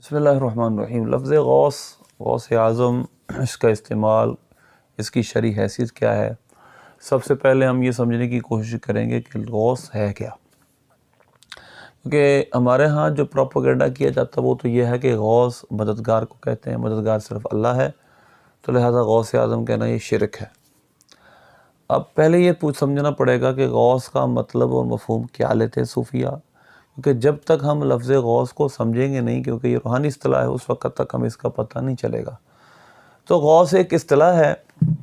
بسم اللہ الرحمن الرحیم۔ لفظ غوث اعظم، اس کا استعمال، اس کی شرعی حیثیت کیا ہے؟ سب سے پہلے ہم یہ سمجھنے کی کوشش کریں گے کہ غوث ہے کیا، کیونکہ ہمارے ہاں جو پروپیگنڈا کیا جاتا ہے وہ تو یہ ہے کہ غوث مددگار کو کہتے ہیں، مددگار صرف اللہ ہے، تو لہٰذا غوث اعظم کہنا یہ شرک ہے۔ اب پہلے یہ سمجھنا پڑے گا کہ غوث کا مطلب اور مفہوم کیا لیتے صوفیہ، کیونکہ جب تک ہم لفظ غوث کو سمجھیں گے نہیں، کیونکہ یہ روحانی اصطلاح ہے، اس وقت تک ہمیں اس کا پتہ نہیں چلے گا۔ تو غوث ایک اصطلاح ہے،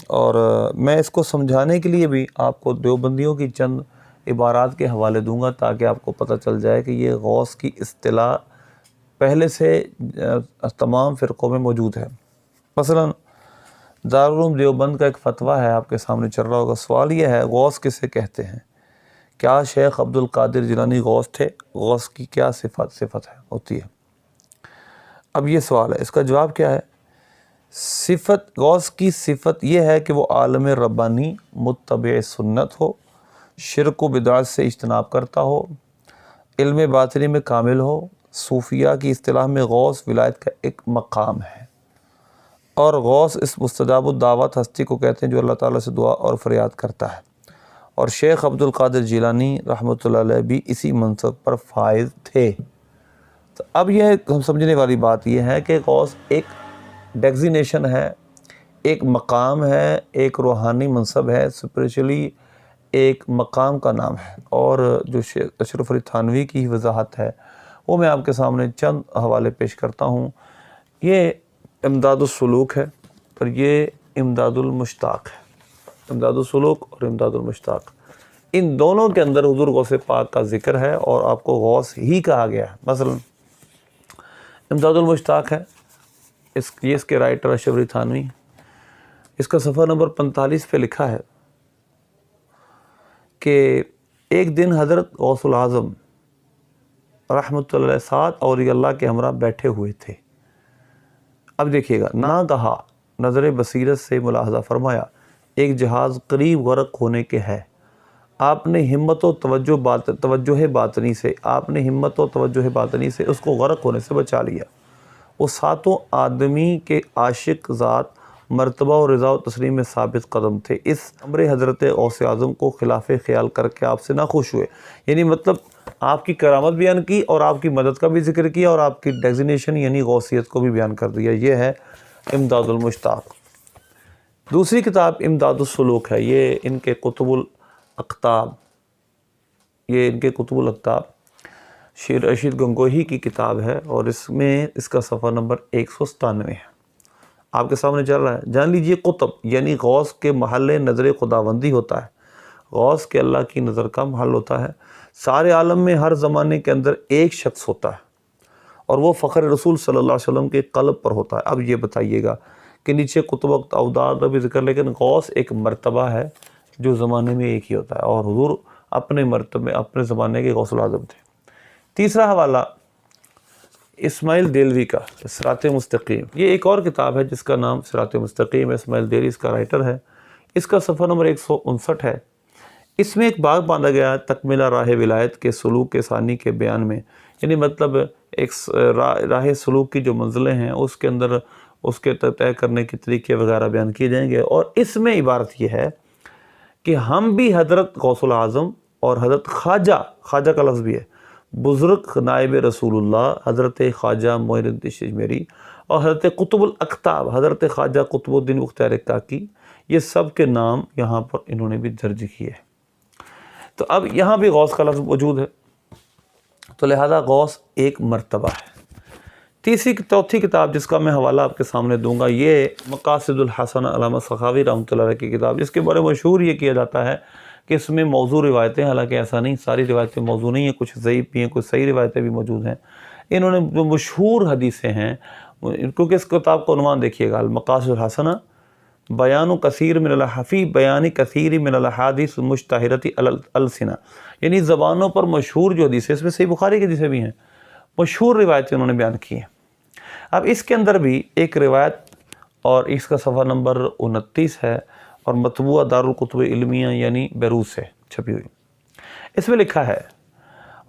اور میں اس کو سمجھانے کے لیے بھی آپ کو دیوبندیوں کی چند عبارات کے حوالے دوں گا تاکہ آپ کو پتہ چل جائے کہ یہ غوث کی اصطلاح پہلے سے تمام فرقوں میں موجود ہے۔ مثلا دارالعلوم دیوبند کا ایک فتویٰ ہے، آپ کے سامنے چل رہا ہوگا۔ سوال یہ ہے، غوث کسے کہتے ہیں؟ کیا شیخ عبد القادر جیلانی غوث تھے؟ غوث کی کیا صفت ہوتی ہے؟ اب یہ سوال ہے، اس کا جواب کیا ہے؟ غوث کی صفت یہ ہے کہ وہ عالم ربانی، متبع سنت ہو، شرک و بدعت سے اجتناب کرتا ہو، علم باطنی میں کامل ہو۔ صوفیہ کی اصطلاح میں غوث ولایت کا ایک مقام ہے، اور غوث اس مستجاب الدعوات ہستی کو کہتے ہیں جو اللہ تعالیٰ سے دعا اور فریاد کرتا ہے، اور شیخ عبد القادر جیلانی رحمۃ اللہ علیہ بھی اسی منصب پر فائز تھے۔ تو اب یہ ہم سمجھنے والی بات یہ ہے کہ غوث ایک ڈیگزینیشن ہے، ایک مقام ہے، ایک روحانی منصب ہے، اسپریچولی ایک مقام کا نام ہے۔ اور جو شیخ اشرف علی تھانوی کی وضاحت ہے وہ میں آپ کے سامنے چند حوالے پیش کرتا ہوں۔ یہ امداد السلوک ہے، اور یہ امداد المشتاق ہے۔ امداد السلوک اور امداد المشتاق، ان دونوں کے اندر حضور غوث پاک کا ذکر ہے، اور آپ کو غوث ہی کہا گیا ہے۔ مثلا امداد المشتاق ہے، یہ اس کے رائٹر اشرف علی تھانوی، اس کا صفحہ نمبر 45 پہ لکھا ہے کہ ایک دن حضرت غوث العظم رحمۃ اللہ علیہ 7 اولیاء اللہ کے ہمراہ بیٹھے ہوئے تھے۔ اب دیکھیے گا، ناگہا نظر بصیرت سے ملاحظہ فرمایا ایک جہاز قریب غرق ہونے کے ہے۔ آپ نے ہمت و توجہ باطنی سے اس کو غرق ہونے سے بچا لیا۔ وہ 7 آدمی کے عاشق ذات مرتبہ و رضا و تسلیم میں ثابت قدم تھے۔ اس امر حضرت غوث اعظم کو خلاف خیال کر کے آپ سے ناخوش ہوئے، یعنی مطلب آپ کی کرامت بیان کی، اور آپ کی مدد کا بھی ذکر کیا، اور آپ کی ڈیگزینیشن یعنی غوثیت کو بھی بیان کر دیا۔ یہ ہے امداد المشتاق۔ دوسری کتاب امداد السلوک ہے، یہ ان کے کتب الاقطاب شیر رشید گنگوہی کی کتاب ہے، اور اس میں اس کا صفحہ نمبر 197 ہے، آپ کے سامنے چل رہا ہے۔ جان لیجئے، قطب یعنی غوث کے محل نظر خداوندی ہوتا ہے۔ غوث کے اللہ کی نظر کا محل ہوتا ہے۔ سارے عالم میں ہر زمانے کے اندر ایک شخص ہوتا ہے، اور وہ فخر رسول صلی اللہ علیہ وسلم کے قلب پر ہوتا ہے۔ اب یہ بتائیے گا کہ نیچے کتب اوداد کا بھی ذکر، لیکن غوث ایک مرتبہ ہے جو زمانے میں ایک ہی ہوتا ہے، اور حضور اپنے مرتبے اپنے زمانے کے غوث العظم تھے۔ تیسرا حوالہ اسماعیل دیلوی کا صراط مستقیم، یہ ایک اور کتاب ہے جس کا نام صراط مستقیم ہے، اسماعیل دیلوی اس کا رائٹر ہے۔ اس کا صفحہ نمبر 159 ہے۔ اس میں ایک باب باندھا گیا ہے تکملہ راہ ولایت کے سلوک کے ثانی کے بیان میں، یعنی مطلب ایک راہ سلوک کی جو منزلیں ہیں اس کے اندر اس کے طے کرنے کے طریقے وغیرہ بیان کیے جائیں گے، اور اس میں عبارت یہ ہے کہ ہم بھی حضرت غوث العظم اور حضرت خواجہ کا لفظ بھی ہے، بزرگ نائب رسول اللہ حضرت خواجہ معین الدین اجمیری، اور حضرت قطب الاقطاب حضرت خواجہ قطب الدین بختیار کاکی، یہ سب کے نام یہاں پر انہوں نے بھی درج کیے ہیں۔ تو اب یہاں بھی غوث کا لفظ موجود ہے، تو لہذا غوث ایک مرتبہ ہے۔ چوتھی کتاب جس کا میں حوالہ آپ کے سامنے دوں گا، یہ مقاصد الحسنہ علامہ سخاوی رحمۃ اللہ علیہ کی کتاب، جس کے بارے میں مشہور یہ کیا جاتا ہے کہ اس میں موضوع روایتیں، حالانکہ ایسا نہیں، ساری روایتیں موضوع نہیں ہیں، کچھ ضعیف بھی ہیں، کچھ صحیح روایتیں بھی موجود ہیں۔ انہوں نے جو مشہور حدیثیں ہیں، کیونکہ اس کتاب کا عنوان دیکھیے گا، المقاصد الحسنہ بیان کثیر من الاحادیث المشتہرۃ علی الالسنہ، یعنی زبانوں پر مشہور جو حدیثیں، اس میں صحیح بخاری کی حدیثیں بھی ہیں، مشہور روایتیں انہوں نے بیان کی ہیں۔ اب اس کے اندر بھی ایک روایت، اور اس کا صفحہ نمبر 29 ہے، اور مطبوعہ دارالکتب علمیہ یعنی بیروت سے چھپی ہوئی۔ اس میں لکھا ہے،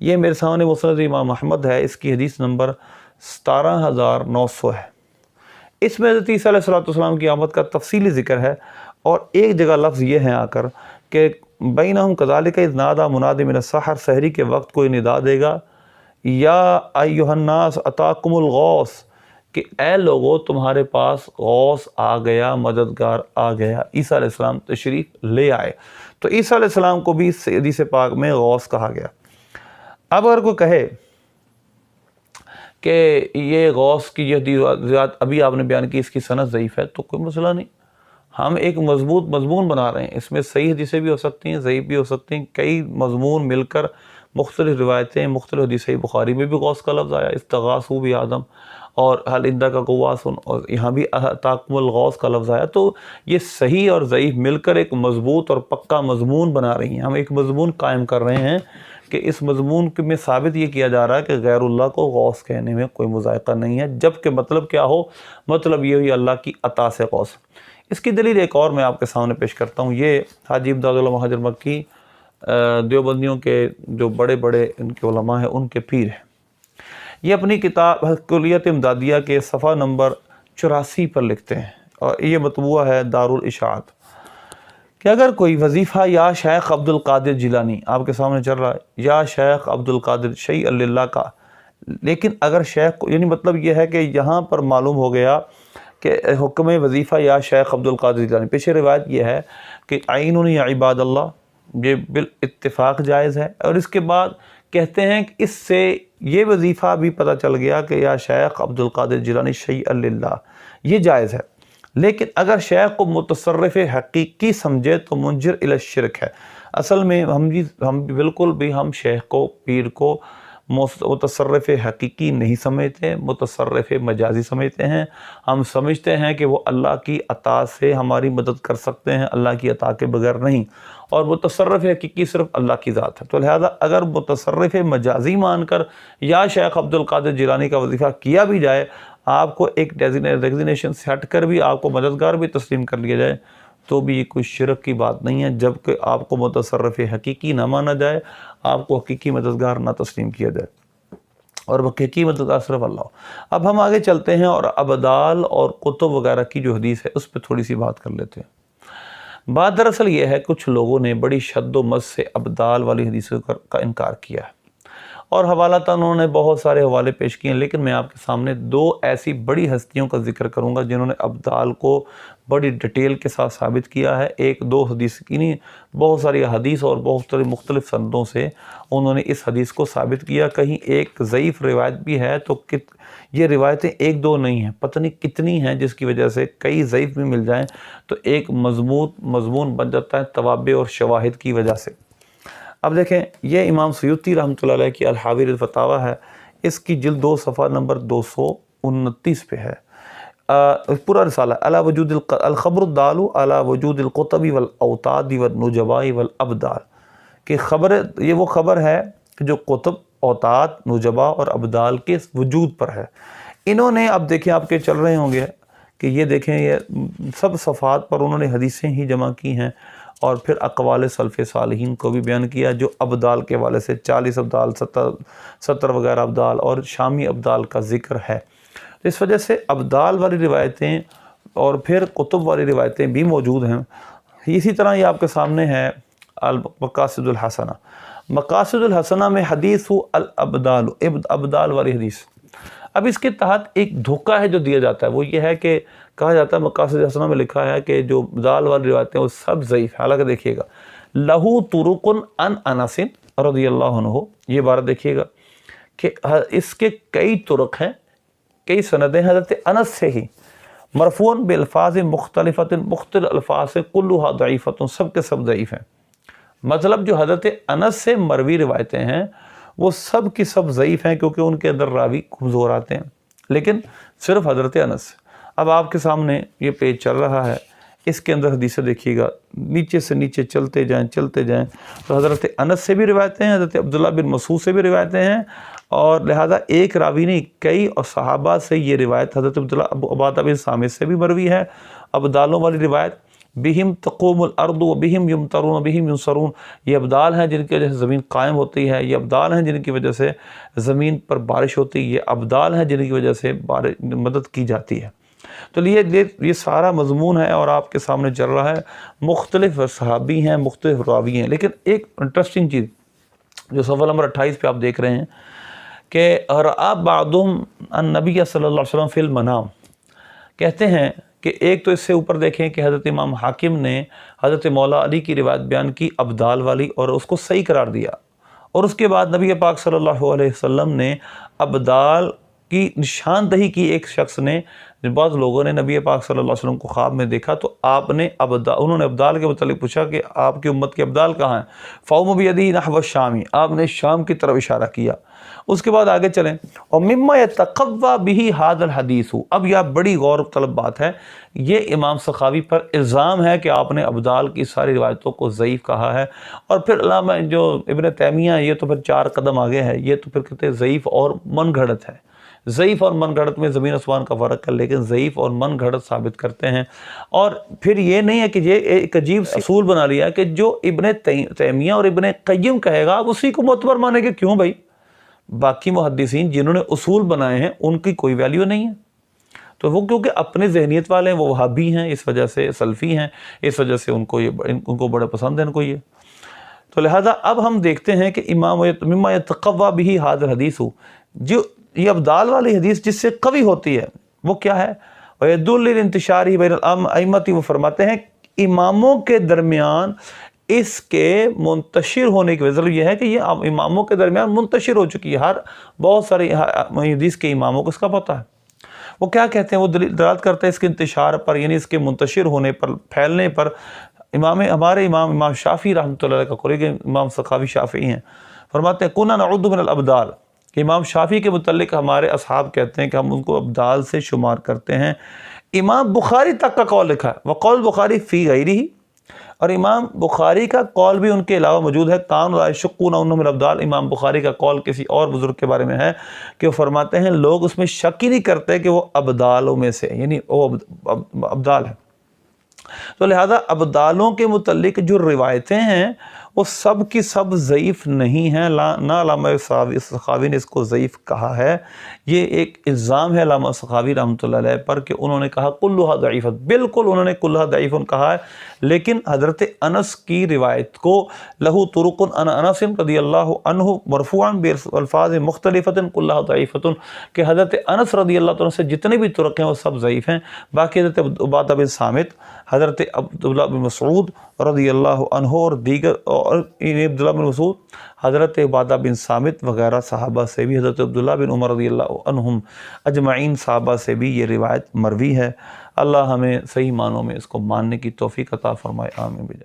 یہ میرے سامنے مسند امام احمد ہے، اس کی حدیث نمبر 17,900 ہے۔ اس میں حضرت عیسیٰ علیہ السلام کی آمد کا تفصیلی ذکر ہے، اور ایک جگہ لفظ یہ ہے آ کر کہ بینہم کذالک اذ نادی مناد من السحر، سحری کے وقت کوئی ندا دے گا، یا ایھا الناس اتاکم الغوث، کہ اے لوگو تمہارے پاس غوث آ گیا، مددگار آ گیا، عیسیٰ علیہ السلام تشریف لے آئے۔ تو عیسیٰ علیہ السلام کو بھی حدیث پاک میں غوث کہا گیا۔ اب اگر کوئی کہے کہ یہ غوث کی یہ حدیث ابھی آپ نے بیان کی، اس کی سند ضعیف ہے، تو کوئی مسئلہ نہیں، ہم ایک مضبوط مضمون بنا رہے ہیں، اس میں صحیح حدیثیں بھی ہو سکتی ہیں، ضعیف بھی ہو سکتی ہیں، کئی مضمون مل کر مختلف روایتیں، مختلف حدیث بخاری میں بھی غوث کا لفظ آیا، استغاثوا بآدم، اور حل اندہ کا غواثن، اور یہاں بھی اتاکم الغوث کا لفظ آیا۔ تو یہ صحیح اور ضعیف مل کر ایک مضبوط اور پکا مضمون بنا رہی ہیں، ہم ایک مضمون قائم کر رہے ہیں کہ اس مضمون میں ثابت یہ کیا جا رہا ہے کہ غیر اللہ کو غوث کہنے میں کوئی مذائقہ نہیں ہے، جبکہ مطلب کیا ہو، مطلب یہ ہوئی اللہ کی عطا سے غوث۔ اس کی دلیل ایک اور میں آپ کے سامنے پیش کرتا ہوں، یہ حاجی امداد اللہ مہاجر مکی دیوبندیوں کے جو بڑے بڑے ان کے علماء ہیں، ان کے پیر ہیں، یہ اپنی کتاب کلیت امدادیہ کے صفحہ نمبر 84 پر لکھتے ہیں، اور یہ مطبوعہ ہے دار الاشاعت، کہ اگر کوئی وظیفہ یا شیخ عبد القادر جیلانی آپ کے سامنے چل رہا ہے، یا شیخ عبد القادر شیء اللہ کا، لیکن اگر شیخ کو، یعنی مطلب یہ ہے کہ یہاں پر معلوم ہو گیا کہ حکم وظیفہ یا شیخ عبد القادر جیلانی، پیچھے روایت یہ ہے کہ عین یا عباد اللہ، یہ بالاتفاق جائز ہے، اور اس کے بعد کہتے ہیں کہ اس سے یہ وظیفہ بھی پتہ چل گیا کہ یا شیخ عبد القادر جیلانی شیء اللہ، یہ جائز ہے، لیکن اگر شیخ کو متصرف حقیقی سمجھے تو منجر الی الشرک ہے۔ اصل میں ہم بالکل بھی ہم شیخ کو، پیر کو متصرف حقیقی نہیں سمجھتے، متصرف مجازی سمجھتے ہیں۔ ہم سمجھتے ہیں کہ وہ اللہ کی عطا سے ہماری مدد کر سکتے ہیں، اللہ کی عطا کے بغیر نہیں، اور متصرف حقیقی صرف اللہ کی ذات ہے۔ تو لہذا اگر متصرف مجازی مان کر یا شیخ عبد القادر جیلانی کا وظیفہ کیا بھی جائے، آپ کو ایک ڈیزینیشن سے ہٹ کر بھی آپ کو مددگار بھی تسلیم کر لیا جائے، تو بھی یہ کوئی شرک کی بات نہیں ہے، جبکہ آپ کو متصرف حقیقی نہ مانا جائے، آپ کو حقیقی مددگار نہ تسلیم کیا جائے، اور حقیقی مددگار صرف اللہ ہو۔ اب ہم آگے چلتے ہیں اور ابدال اور کتب وغیرہ کی جو حدیث ہے اس پہ تھوڑی سی بات کر لیتے ہیں۔ بات دراصل یہ ہے، کچھ لوگوں نے بڑی شد و مز سے ابدال والی حدیثوں کا انکار کیا ہے، اور حوالہ تاً انہوں نے بہت سارے حوالے پیش کیے ہیں، لیکن میں آپ کے سامنے دو ایسی بڑی ہستیوں کا ذکر کروں گا جنہوں نے ابدال کو بڑی ڈیٹیل کے ساتھ ثابت کیا ہے۔ ایک دو حدیث کی نہیں، بہت ساری حدیث اور بہت ساری مختلف سندوں سے انہوں نے اس حدیث کو ثابت کیا۔ کہیں ایک ضعیف روایت بھی ہے تو یہ روایتیں ایک دو نہیں ہیں، پتہ نہیں کتنی ہیں، جس کی وجہ سے کئی ضعیف بھی مل جائیں تو ایک مضمون بن جاتا ہے توابع اور شواہد کی وجہ سے۔ اب دیکھیں، یہ امام سیوطی رحمۃ اللہ علیہ کی الحاوی الفتاوی ہے، اس کی جلد 2 صفحہ نمبر 229 پہ ہے، پورا رسالہ علی وجود الخبر الدال علی وجود القطب والاوتاد والنجباء والابدال، کہ یہ وہ خبر ہے جو قطب، اوتاد، نجباء اور ابدال کے وجود پر ہے۔ انہوں نے، اب دیکھیں آپ کے چل رہے ہوں گے کہ یہ دیکھیں، یہ سب صفحات پر انہوں نے حدیثیں ہی جمع کی ہیں، اور پھر اقوال سلف صالحین کو بھی بیان کیا جو ابدال کے والے سے 40 ابدال، 70 وغیرہ ابدال اور شامی ابدال کا ذکر ہے۔ اس وجہ سے ابدال والی روایتیں اور پھر قطب والی روایتیں بھی موجود ہیں۔ اسی طرح یہ آپ کے سامنے ہے المقاصد الحسنہ، مقاصد الحسنہ میں حدیث الابدال، ابدال والی حدیث۔ اب اس کے تحت ایک دھوکہ ہے جو دیا جاتا ہے، وہ یہ ہے کہ کہا جاتا ہے مقاصد الحسنہ میں لکھا ہے کہ جو ابدال والی روایتیں وہ سب ضعیف ہیں، حالانکہ دیکھیے گا لہو طرق عن انس رضی اللہ عنہ، یہ عبارت دیکھیے گا کہ اس کے کئی طرق ہیں، کئی سندیں حضرت انس سے ہی، مرفوعاً بالفاظ مختلفۃ، مختلف الفاظ سے، کلھا ضعیفۃ، سب کے سب ضعیف ہیں۔ مطلب جو حضرت انس سے مروی روایتیں ہیں وہ سب کی سب ضعیف ہیں، کیونکہ ان کے اندر راوی کمزور آتے ہیں، لیکن صرف حضرت انس سے۔ اب آپ کے سامنے یہ پیج چل رہا ہے، اس کے اندر حدیثیں دیکھیے گا، نیچے سے نیچے چلتے جائیں تو حضرت انس سے بھی روایتیں ہیں، حضرت عبداللہ بن مسعود سے بھی روایتیں ہیں، اور لہذا ایک راوی نہیں، کئی اور صحابہ سے یہ روایت، حضرت عبداللہ ابو عبادہ بن صامت سے بھی مروی ہے ابدالوں والی روایت، بہم تقوم الارض و بہم یمترون بہم ینصرون، یہ ابدال ہیں جن کی وجہ سے زمین قائم ہوتی ہے، یہ ابدال ہیں جن کی وجہ سے زمین پر بارش ہوتی ہے، یہ ابدال ہیں جن کی وجہ سے مدد کی جاتی ہے۔ تو یہ سارا مضمون ہے اور آپ کے سامنے چل رہا ہے، مختلف صحابی ہیں، مختلف راوی ہیں۔ لیکن ایک انٹرسٹنگ چیز جو صفحہ نمبر 28 پہ آپ دیکھ رہے ہیں کہ رأى بعضهم النبی صلی اللہ علیہ وسلم فی المنام، کہتے ہیں کہ ایک تو اس سے اوپر دیکھیں کہ حضرت امام حاکم نے حضرت مولا علی کی روایت بیان کی ابدال والی اور اس کو صحیح قرار دیا، اور اس کے بعد نبی پاک صلی اللہ علیہ وسلم نے ابدال کی نشاندہی کی۔ ایک شخص نے، بعض لوگوں نے نبی پاک صلی اللہ علیہ وسلم کو خواب میں دیکھا تو انہوں نے ابدال کے متعلق پوچھا کہ آپ کی امت کے ابدال کہاں ہیں؟ فَأَوْمَ بِيَدِهِ نَحْوَ الشَّامِ، آپ نے شام کی طرف اشارہ کیا۔ اس کے بعد آگے چلیں، اور مما يتقوى به هذا الحدیث، اب یہ بڑی غور طلب بات ہے، یہ امام سخاوی پر الزام ہے کہ آپ نے ابدال کی ساری روایتوں کو ضعیف کہا ہے۔ اور پھر علامہ جو ابن تیمیہ، یہ تو پھر 4 قدم آگے ہے، یہ تو پھر کہتے ہیں ضعیف اور من گھڑت ہے۔ ضعیف اور من گھڑت میں زمین آسمان کا فرق ہے، لیکن ضعیف اور من گھڑت ثابت کرتے ہیں۔ اور پھر یہ نہیں ہے کہ یہ ایک عجیب اصول بنا لیا کہ جو ابن تیمیہ اور ابن قیم کہے گا آپ اسی کو معتبر مانیں گے۔ کیوں بھائی؟ باقی محدثین جنہوں نے اصول بنائے ہیں ان کی کوئی ویلیو نہیں ہے، تو وہ کیونکہ اپنے ذہنیت والے ہیں، وہ وہابی ہیں، اس وجہ سے سلفی ہیں، اس وجہ سے ان کو بڑے پسند ہیں ان کو یہ۔ تو لہذا اب ہم دیکھتے ہیں کہ امام مما یتقوی بہ ھذا الحدیث، جو یہ ابدال والی حدیث جس سے قوی ہوتی ہے وہ کیا ہے؟ وَيَدُلُّ لِانْتِشَارِهِ بَيْنَ الْأَئِمَّةِ، وہ فرماتے ہیں اماموں کے درمیان اس کے منتشر ہونے کی وجہ یہ ہے کہ یہ اماموں کے درمیان منتشر ہو چکی ہے۔ بہت سارے حدیث کے اماموں کو اس کا پتہ ہے۔ وہ کیا کہتے ہیں؟ وہ دلالت کرتے ہیں اس کے انتشار پر، یعنی اس کے منتشر ہونے پر، پھیلنے پر۔ ہمارے امام شافعی رحمۃ اللہ علیہ کا قول، کہ امام سخاوی شافعی ہیں، فرماتے ہیں کُنَّا نَعُدُّ مِنَ الْأَبْدَالِ، کہ امام شافعی کے متعلق ہمارے اصحاب کہتے ہیں کہ ہم ان کو ابدال سے شمار کرتے ہیں۔ امام بخاری تک کا قول لکھا ہے، وقول بخاری فی غیرہ، اور امام بخاری کا قول بھی ان کے علاوہ موجود ہے۔ کانوا لا یشکون انہم الابدال، امام بخاری کا قول کسی اور بزرگ کے بارے میں ہے کہ وہ فرماتے ہیں لوگ اس میں شک ہی نہیں کرتے کہ وہ ابدالوں میں سے، یعنی وہ ابدال ہے۔ تو لہذا ابدالوں کے متعلق جو روایتیں ہیں وہ سب کی سب ضعیف نہیں ہیں، نہ علامہ سخاوی نے اس کو ضعیف کہا ہے۔ یہ ایک الزام ہے علامہ سخاوی رحمۃ اللہ علیہ پر کہ انہوں نے کہا کلھا ضعیف، بالکل انہوں نے کلھا ضعیف کہا ہے، لیکن حضرت انس کی روایت کو لہو طرق عن انس رضی اللہ عنہ مرفوعا بالفاظ مختلفۃ کلھا ضعیفۃ، کہ حضرت انس رضی اللہ عنہ سے جتنے بھی طرق ہیں وہ سب ضعیف ہیں۔ باقی حضرت عبادہ بن صامت، حضرت عبداللہ بن مسعود رضی اللہ عنہ اور دیگر، اور عبداللہ بن مسعود، حضرت عبادہ بن صامت وغیرہ صحابہ سے بھی، حضرت عبداللہ بن عمر رضی اللہ عنہم اجمعین صحابہ سے بھی یہ روایت مروی ہے۔ اللہ ہمیں صحیح معنوں میں اس کو ماننے کی توفیق عطا فرمائے، آمین۔